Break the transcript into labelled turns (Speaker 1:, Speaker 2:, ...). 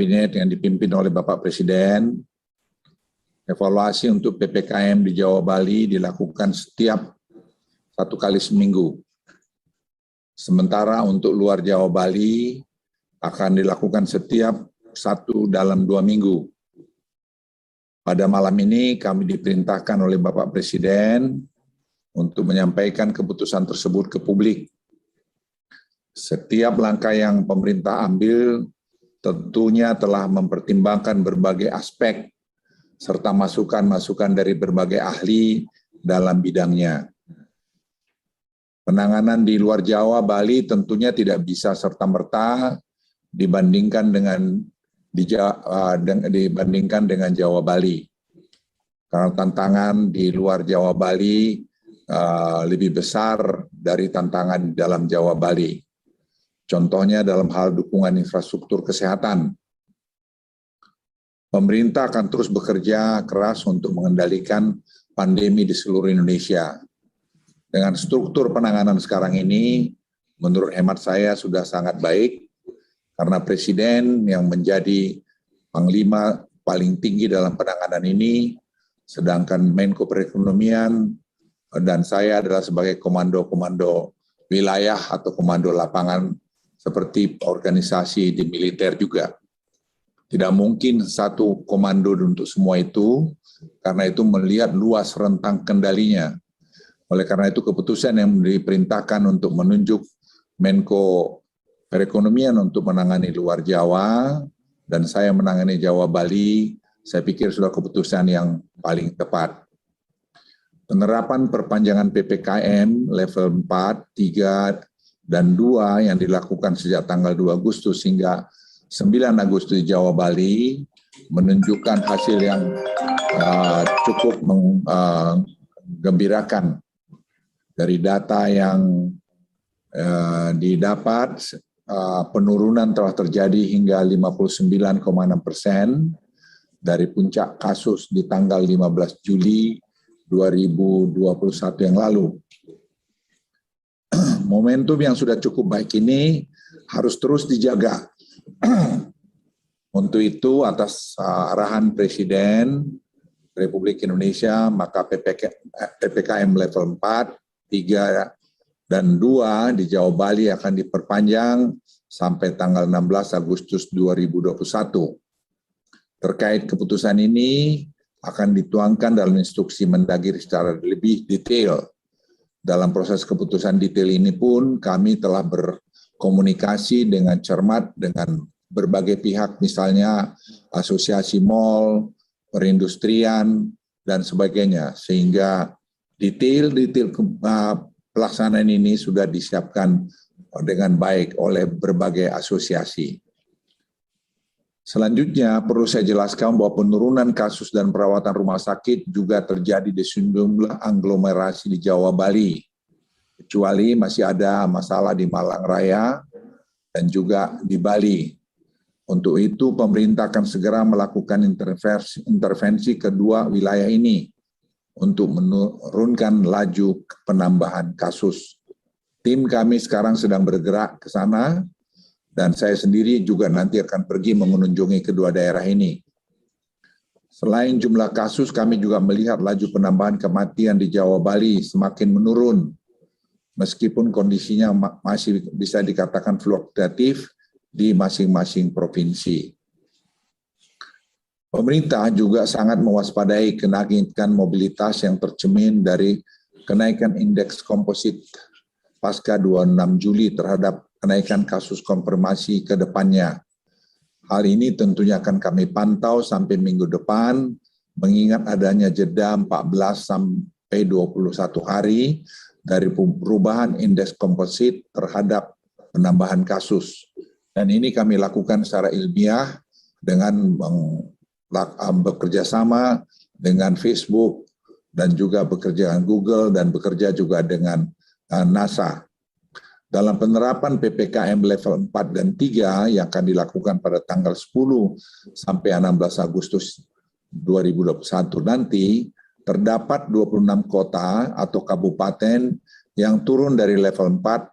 Speaker 1: Kabinet yang dipimpin oleh Bapak Presiden, evaluasi untuk PPKM di Jawa Bali dilakukan setiap 1 kali seminggu. Sementara untuk luar Jawa Bali akan dilakukan setiap 1 dalam 2 minggu. Pada malam ini kami diperintahkan oleh Bapak Presiden untuk menyampaikan keputusan tersebut ke publik. Setiap langkah yang pemerintah ambil tentunya telah mempertimbangkan berbagai aspek serta masukan-masukan dari berbagai ahli dalam bidangnya. Penanganan di luar Jawa, Bali tentunya tidak bisa serta-merta dibandingkan dengan Jawa Bali. Karena tantangan di luar Jawa Bali lebih besar dari tantangan di dalam Jawa Bali. Contohnya dalam hal dukungan infrastruktur kesehatan. Pemerintah akan terus bekerja keras untuk mengendalikan pandemi di seluruh Indonesia. Dengan struktur penanganan sekarang ini, menurut hemat saya sudah sangat baik, karena Presiden yang menjadi Panglima paling tinggi dalam penanganan ini, sedangkan Menko Perekonomian dan saya adalah sebagai komando-komando wilayah atau komando lapangan seperti organisasi di militer juga. Tidak mungkin satu komando untuk semua itu, karena itu melihat luas rentang kendalinya. Oleh karena itu keputusan yang diperintahkan untuk menunjuk Menko Perekonomian untuk menangani luar Jawa, dan saya menangani Jawa Bali, saya pikir sudah keputusan yang paling tepat. Penerapan perpanjangan PPKM level 4, 3, dan 2 yang dilakukan sejak tanggal 2 Agustus hingga 9 Agustus di Jawa Bali menunjukkan hasil yang cukup menggembirakan. Dari data yang didapat, penurunan telah terjadi hingga 59,6% dari puncak kasus di tanggal 15 Juli 2021 yang lalu. Momentum yang sudah cukup baik ini harus terus dijaga. Untuk itu, atas arahan Presiden Republik Indonesia, maka PPKM level 4, 3, dan 2 di Jawa Bali akan diperpanjang sampai tanggal 16 Agustus 2021. Terkait keputusan ini akan dituangkan dalam instruksi Mendagri secara lebih detail. Dalam proses keputusan detail ini pun kami telah berkomunikasi dengan cermat dengan berbagai pihak, misalnya asosiasi mal, perindustrian, dan sebagainya. Sehingga detail-detail pelaksanaan ini sudah disiapkan dengan baik oleh berbagai asosiasi. Selanjutnya, perlu saya jelaskan bahwa penurunan kasus dan perawatan rumah sakit juga terjadi di sejumlah aglomerasi di Jawa Bali, kecuali masih ada masalah di Malang Raya dan juga di Bali. Untuk itu, pemerintah akan segera melakukan intervensi kedua wilayah ini untuk menurunkan laju penambahan kasus. Tim kami sekarang sedang bergerak ke sana, dan saya sendiri juga nanti akan pergi mengunjungi kedua daerah ini. Selain jumlah kasus, kami juga melihat laju penambahan kematian di Jawa Bali semakin menurun, meskipun kondisinya masih bisa dikatakan fluktuatif di masing-masing provinsi. Pemerintah juga sangat mewaspadai kenaikan mobilitas yang tercermin dari kenaikan indeks komposit pasca 26 Juli terhadap kenaikan kasus konfirmasi ke depannya. Hal ini tentunya akan kami pantau sampai minggu depan, mengingat adanya jeda 14 sampai 21 hari dari perubahan indeks komposit terhadap penambahan kasus. Dan ini kami lakukan secara ilmiah dengan bekerja sama dengan Facebook dan juga bekerja dengan Google dan bekerja juga dengan NASA. Dalam penerapan PPKM level 4 dan 3 yang akan dilakukan pada tanggal 10 sampai 16 Agustus 2021 nanti, terdapat 26 kota atau kabupaten yang turun dari level 4